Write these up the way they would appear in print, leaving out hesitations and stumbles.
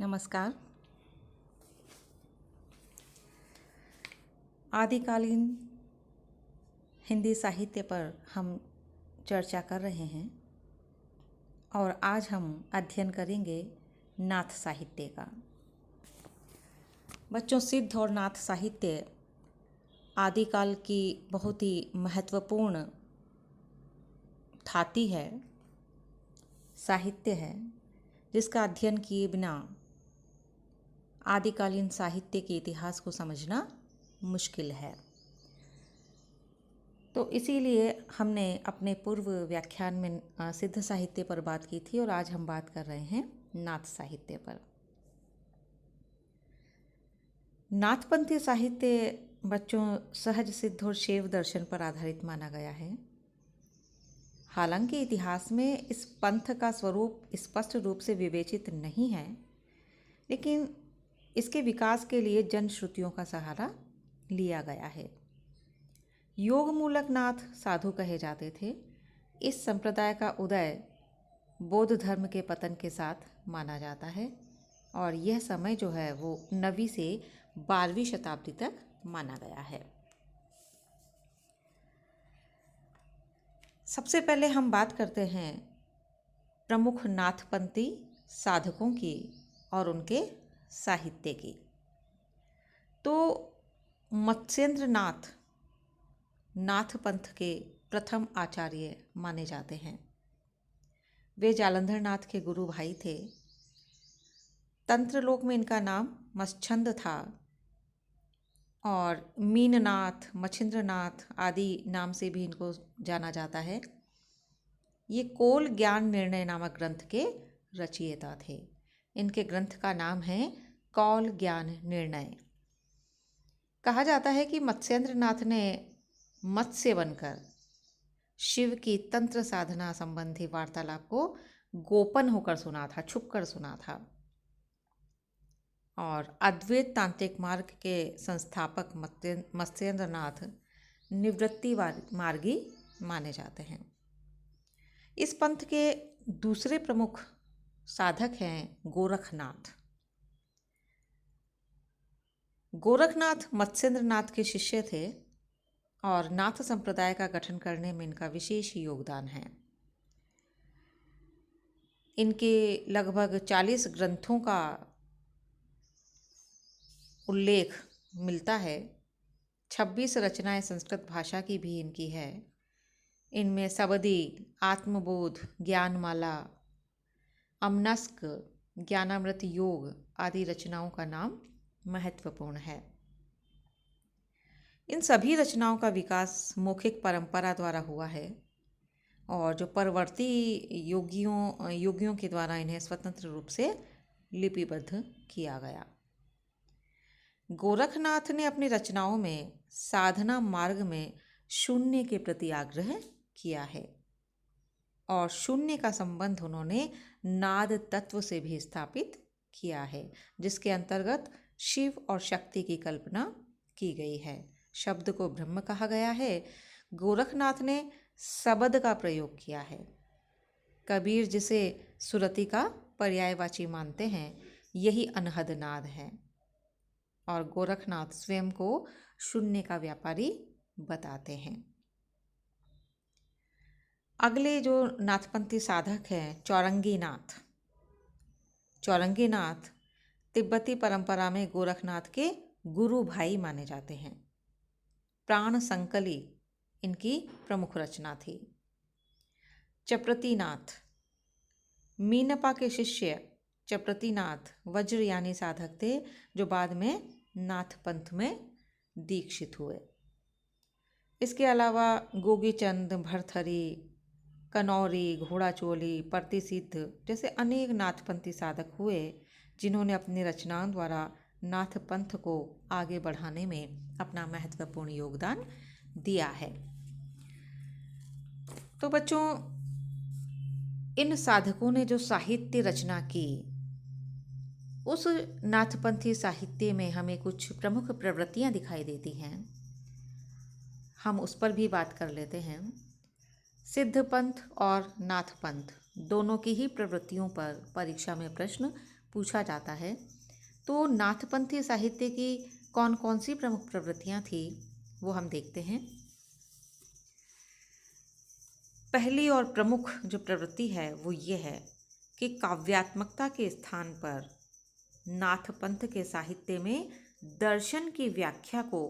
नमस्कार। आदिकालीन हिंदी साहित्य पर हम चर्चा कर रहे हैं और आज हम अध्ययन करेंगे नाथ साहित्य का। बच्चों, सिद्ध और नाथ साहित्य आदिकाल की बहुत ही महत्वपूर्ण धाती है, साहित्य है, जिसका अध्ययन किए बिना आदिकालीन साहित्य के इतिहास को समझना मुश्किल है। तो इसीलिए हमने अपने पूर्व व्याख्यान में सिद्ध साहित्य पर बात की थी और आज हम बात कर रहे हैं नाथ साहित्य पर। नाथपंथी साहित्य बच्चों सहज सिद्ध और शैव दर्शन पर आधारित माना गया है। हालांकि इतिहास में इस पंथ का स्वरूप स्पष्ट रूप से विवेचित नहीं है, लेकिन इसके विकास के लिए जनश्रुतियों का सहारा लिया गया है। योग मूलक नाथ साधु कहे जाते थे। इस संप्रदाय का उदय बौद्ध धर्म के पतन के साथ माना जाता है और यह समय जो है वो 9वीं से 12वीं शताब्दी तक माना गया है। सबसे पहले हम बात करते हैं प्रमुख नाथपंथी साधकों की और उनके साहित्य की। तो मत्स्येंद्र नाथ नाथ पंथ के प्रथम आचार्य माने जाते हैं। वे जालंधर नाथ के गुरु भाई थे। तंत्रलोक में इनका नाम मच्छंद था और मीननाथ, मच्छिंद्रनाथ आदि नाम से भी इनको जाना जाता है। ये कौल ज्ञान निर्णय नामक ग्रंथ के रचयिता थे। इनके ग्रंथ का नाम है कौल ज्ञान निर्णय। कहा जाता है कि मत्स्येंद्र नाथ ने मत्स्य बनकर शिव की तंत्र साधना संबंधी वार्तालाप को गोपन होकर सुना था, छुप कर सुना था। और अद्वैत तांत्रिक मार्ग के संस्थापक मत्स्येंद्र नाथ निवृत्ति मार्गी माने जाते हैं। इस पंथ के दूसरे प्रमुख साधक हैं गोरखनाथ। गोरखनाथ मत्स्येंद्र नाथ के शिष्य थे और नाथ संप्रदाय का गठन करने में इनका विशेष योगदान है। इनके लगभग 40 ग्रंथों का उल्लेख मिलता है। 26 रचनाएं संस्कृत भाषा की भी इनकी है। इनमें सबदी, आत्मबोध, ज्ञानमाला, अमनस्क, ज्ञानामृत योग आदि रचनाओं का नाम महत्वपूर्ण है। इन सभी रचनाओं का विकास मौखिक परंपरा द्वारा हुआ है और जो परवर्ती योगियों के द्वारा इन्हें स्वतंत्र रूप से लिपिबद्ध किया गया। गोरखनाथ ने अपनी रचनाओं में साधना मार्ग में शून्य के प्रति आग्रह किया है और शून्य का संबंध उन्होंने नाद तत्व से भी स्थापित किया है, जिसके अंतर्गत शिव और शक्ति की कल्पना की गई है। शब्द को ब्रह्म कहा गया है। गोरखनाथ ने शब्द का प्रयोग किया है। कबीर जिसे सुरति का पर्यायवाची मानते हैं, यही अनहद नाद है और गोरखनाथ स्वयं को शून्य का व्यापारी बताते हैं। अगले जो नाथपंथी साधक हैं चौरंगी नाथ। चौरंगी नाथ तिब्बती परंपरा में गोरखनाथ के गुरु भाई माने जाते हैं। प्राण संकली इनकी प्रमुख रचना थी। चप्रतीनाथ मीनपा के शिष्य चप्रतीनाथ वज्रयानी साधक थे, जो बाद में नाथ पंथ में दीक्षित हुए। इसके अलावा गोगीचंद, भरथरी, कनौरी, घोड़ाचोली, प्रतिसिद्ध जैसे अनेक नाथपंथी साधक हुए, जिन्होंने अपनी रचनाओं द्वारा नाथ पंथ को आगे बढ़ाने में अपना महत्वपूर्ण योगदान दिया है। तो बच्चों, इन साधकों ने जो साहित्य रचना की, उस नाथपंथी साहित्य में हमें कुछ प्रमुख प्रवृत्तियां दिखाई देती हैं। हम उस पर भी बात कर लेते हैं। सिद्ध पंथ और नाथ पंथ दोनों की ही प्रवृत्तियों पर परीक्षा में प्रश्न पूछा जाता है तो नाथपंथी साहित्य की कौन कौन सी प्रमुख प्रवृत्तियां थी वो हम देखते हैं। पहली और प्रमुख जो प्रवृत्ति है वो ये है कि काव्यात्मकता के स्थान पर नाथपंथ के साहित्य में दर्शन की व्याख्या को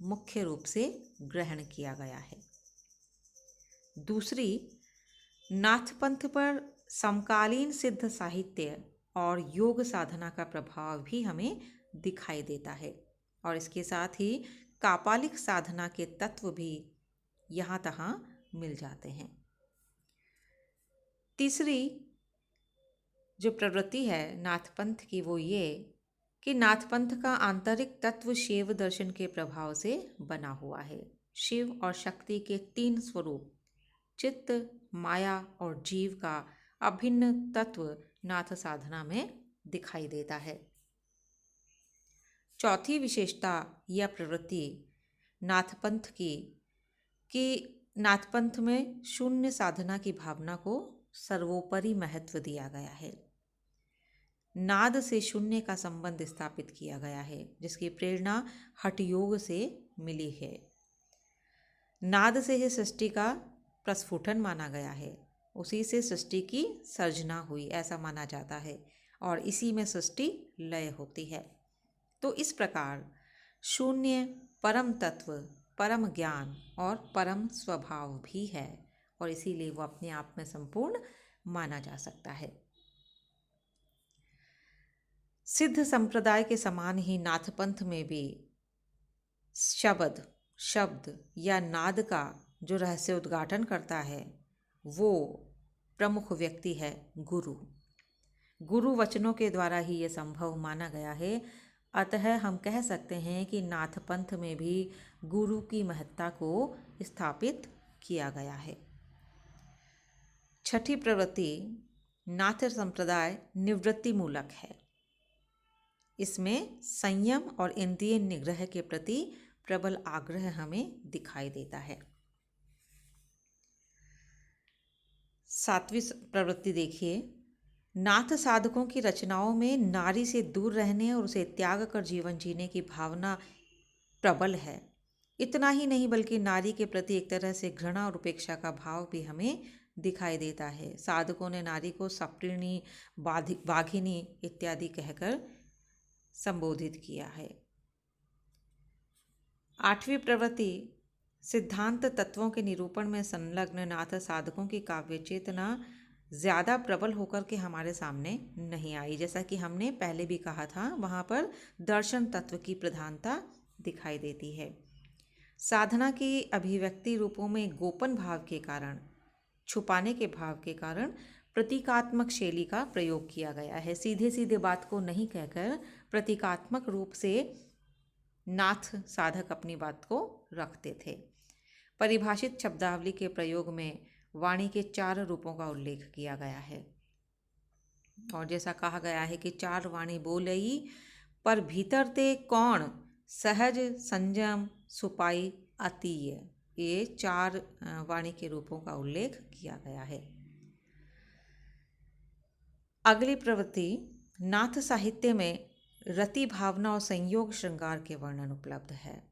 मुख्य रूप से ग्रहण किया गया है। दूसरी, नाथपंथ पर समकालीन सिद्ध साहित्य और योग साधना का प्रभाव भी हमें दिखाई देता है और इसके साथ ही कापालिक साधना के तत्व भी यहाँ तहाँ मिल जाते हैं। तीसरी जो प्रवृत्ति है नाथपंथ की वो ये कि नाथपंथ का आंतरिक तत्व शिव दर्शन के प्रभाव से बना हुआ है। शिव और शक्ति के 3 स्वरूप चित्त, माया और जीव का अभिन्न तत्व नाथ साधना में दिखाई देता है। चौथी विशेषता या प्रवृत्ति नाथपंथ की कि नाथपंथ में शून्य साधना की भावना को सर्वोपरि महत्व दिया गया है। नाद से शून्य का संबंध स्थापित किया गया है जिसकी प्रेरणा हठ योग से मिली है। नाद से ही सृष्टि का प्रस्फुटन माना गया है, उसी से सृष्टि की सर्जना हुई ऐसा माना जाता है और इसी में सृष्टि लय होती है। तो इस प्रकार शून्य परम तत्व, परम ज्ञान और परम स्वभाव भी है और इसीलिए वो अपने आप में संपूर्ण माना जा सकता है। सिद्ध संप्रदाय के समान ही नाथपंथ में भी शब्द या नाद का जो रहस्य उद्घाटन करता है वो प्रमुख व्यक्ति है गुरु। गुरु वचनों के द्वारा ही ये संभव माना गया है। अतः हम कह सकते हैं कि नाथपंथ में भी गुरु की महत्ता को स्थापित किया गया है। छठी प्रवृत्ति नाथ संप्रदाय निवृत्ति मूलक है। इसमें संयम और इंद्रिय निग्रह के प्रति प्रबल आग्रह हमें दिखाई देता है। सातवीं प्रवृत्ति देखिए, नाथ साधकों की रचनाओं में नारी से दूर रहने और उसे त्याग कर जीवन जीने की भावना प्रबल है। इतना ही नहीं बल्कि नारी के प्रति एक तरह से घृणा और उपेक्षा का भाव भी हमें दिखाई देता है। साधकों ने नारी को सप्तऋणी, बाघिनी इत्यादि कहकर संबोधित किया है। आठवीं प्रवृत्ति सिद्धांत तत्वों के निरूपण में संलग्न नाथ साधकों की काव्य चेतना ज़्यादा प्रबल होकर के हमारे सामने नहीं आई। जैसा कि हमने पहले भी कहा था, वहाँ पर दर्शन तत्व की प्रधानता दिखाई देती है। साधना की अभिव्यक्ति रूपों में गोपन भाव के कारण, छुपाने के भाव के कारण प्रतीकात्मक शैली का प्रयोग किया गया है। सीधे सीधे बात को नहीं कहकर प्रतीकात्मक रूप से नाथ साधक अपनी बात को रखते थे। परिभाषित शब्दावली के प्रयोग में वाणी के 4 रूपों का उल्लेख किया गया है और जैसा कहा गया है कि 4 वाणी बोलई पर भीतर ते कौन, सहज संयम सुपाई अतीय, ये 4 वाणी के रूपों का उल्लेख किया गया है। अगली प्रवृत्ति नाथ साहित्य में रति भावना और संयोग श्रृंगार के वर्णन उपलब्ध है।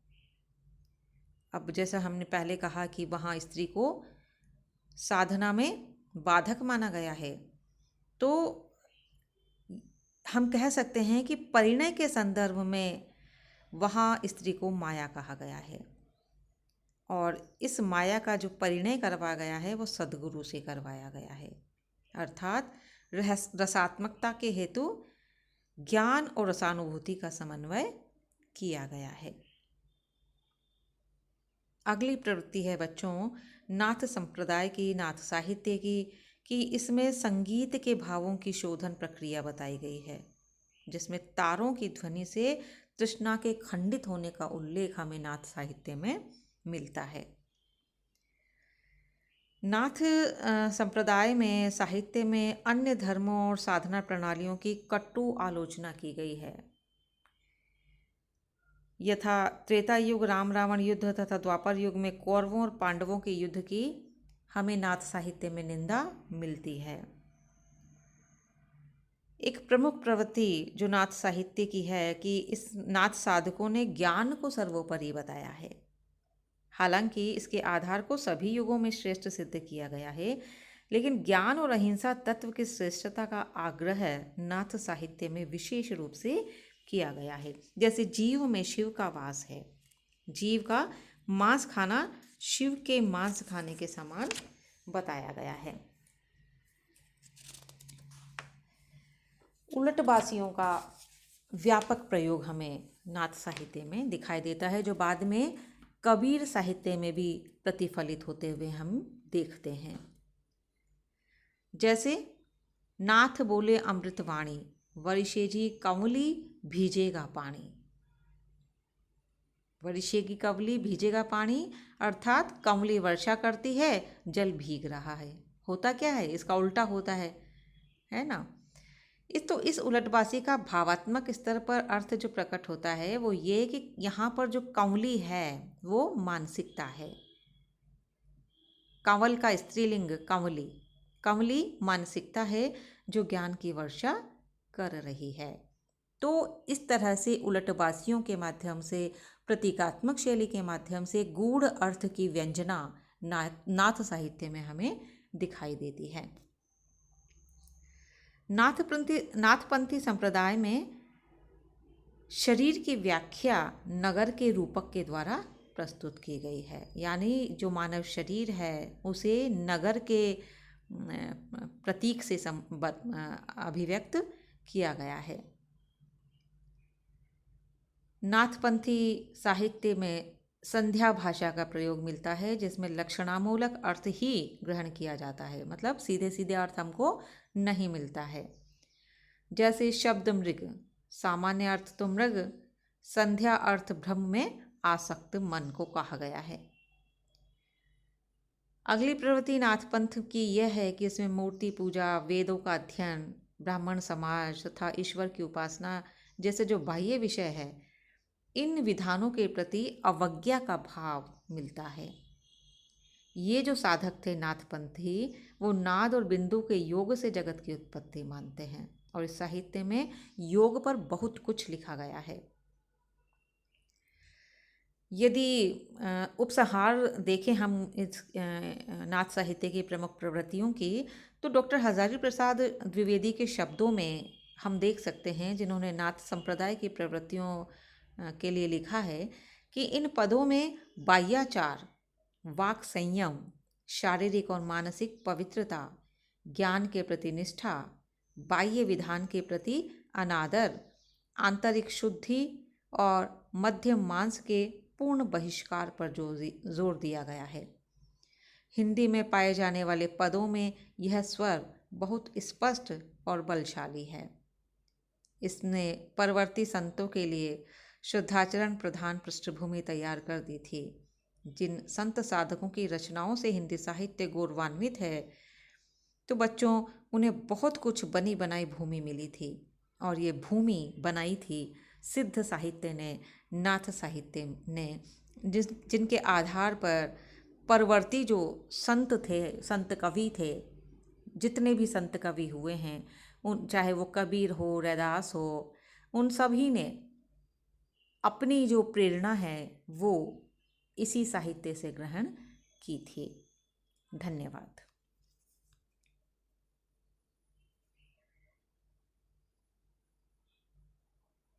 अब जैसा हमने पहले कहा कि वहाँ स्त्री को साधना में बाधक माना गया है, तो हम कह सकते हैं कि परिणय के संदर्भ में वहाँ स्त्री को माया कहा गया है और इस माया का जो परिणय करवाया गया है वो सद्गुरु से करवाया गया है, अर्थात रसात्मकता के हेतु ज्ञान और रसानुभूति का समन्वय किया गया है। अगली प्रवृत्ति है बच्चों नाथ संप्रदाय की, नाथ साहित्य की, कि इसमें संगीत के भावों की शोधन प्रक्रिया बताई गई है जिसमें तारों की ध्वनि से तृष्णा के खंडित होने का उल्लेख हमें नाथ साहित्य में मिलता है। नाथ संप्रदाय में साहित्य में अन्य धर्मों और साधना प्रणालियों की कटु आलोचना की गई है। यथा त्रेता युग राम रावण युद्ध तथा द्वापर युग में कौरवों और पांडवों के युद्ध की हमें नाथ साहित्य में निंदा मिलती है। एक प्रमुख प्रवृत्ति जो नाथ साहित्य की है कि इस नाथ साधकों ने ज्ञान को सर्वोपरि बताया है। हालांकि इसके आधार को सभी युगों में श्रेष्ठ सिद्ध किया गया है, लेकिन ज्ञान और अहिंसा तत्व की श्रेष्ठता का आग्रह नाथ साहित्य में विशेष रूप से किया गया है। जैसे जीव में शिव का वास है, जीव का मांस खाना शिव के मांस खाने के समान बताया गया है। उलटबासियों का व्यापक प्रयोग हमें नाथ साहित्य में दिखाई देता है, जो बाद में कबीर साहित्य में भी प्रतिफलित होते हुए हम देखते हैं। जैसे नाथ बोले अमृतवाणी, वर्षे जी कंवली भीजेगा पानी। वर्षे की कंवली भीजेगा पानी अर्थात कंवली वर्षा करती है, जल भीग रहा है। होता क्या है, इसका उल्टा होता है ना। इस उलटबासी का भावात्मक स्तर पर अर्थ जो प्रकट होता है वो ये कि यहाँ पर जो कंवली है वो मानसिकता है। कंवल का स्त्रीलिंग कंवली, कंवली मानसिकता है जो ज्ञान की वर्षा कर रही है। तो इस तरह से उलटबासियों के माध्यम से, प्रतीकात्मक शैली के माध्यम से गूढ़ अर्थ की व्यंजना नाथ साहित्य में हमें दिखाई देती है। नाथपंथी संप्रदाय में शरीर की व्याख्या नगर के रूपक के द्वारा प्रस्तुत की गई है, यानी जो मानव शरीर है उसे नगर के प्रतीक से अभिव्यक्त किया गया है। नाथपंथी साहित्य में संध्या भाषा का प्रयोग मिलता है, जिसमें लक्षणामूलक अर्थ ही ग्रहण किया जाता है, मतलब सीधे सीधे अर्थ हमको नहीं मिलता है। जैसे शब्द मृग, सामान्य अर्थ तो मृग, संध्या अर्थ भ्रम में आसक्त मन को कहा गया है। अगली प्रवृत्ति नाथपंथ की यह है कि इसमें मूर्ति पूजा, वेदों का अध्ययन, ब्राह्मण समाज तथा ईश्वर की उपासना जैसे जो बाह्य विषय है, इन विधानों के प्रति अवज्ञा का भाव मिलता है। ये जो साधक थे नाथपंथी, वो नाद और बिंदु के योग से जगत की उत्पत्ति मानते हैं, और इस साहित्य में योग पर बहुत कुछ लिखा गया है। यदि उपसंहार देखें हम इस नाथ साहित्य की प्रमुख प्रवृत्तियों की, तो डॉक्टर हजारी प्रसाद द्विवेदी के शब्दों में हम देख सकते हैं, जिन्होंने नाथ संप्रदाय की प्रवृत्तियों के लिए लिखा है कि इन पदों में बाह्याचार, वाक संयम, शारीरिक और मानसिक पवित्रता, ज्ञान के प्रति निष्ठा, बाह्य विधान के प्रति अनादर, आंतरिक शुद्धि और मध्यम मांस के पूर्ण बहिष्कार पर जोर दिया गया है। हिंदी में पाए जाने वाले पदों में यह स्वर बहुत स्पष्ट और बलशाली है। इसने परवर्ती संतों के लिए शुद्धाचरण प्रधान पृष्ठभूमि तैयार कर दी थी। जिन संत साधकों की रचनाओं से हिंदी साहित्य गौरवान्वित है, तो बच्चों उन्हें बहुत कुछ बनी बनाई भूमि मिली थी, और ये भूमि बनाई थी सिद्ध साहित्य ने, नाथ साहित्य ने, जिनके आधार पर परवर्ती जो संत थे, संत कवि थे, जितने भी संत कवि हुए हैं, उन चाहे वो कबीर हो, रैदास हो, उन सभी ने अपनी जो प्रेरणा है वो इसी साहित्य से ग्रहण की थी। धन्यवाद।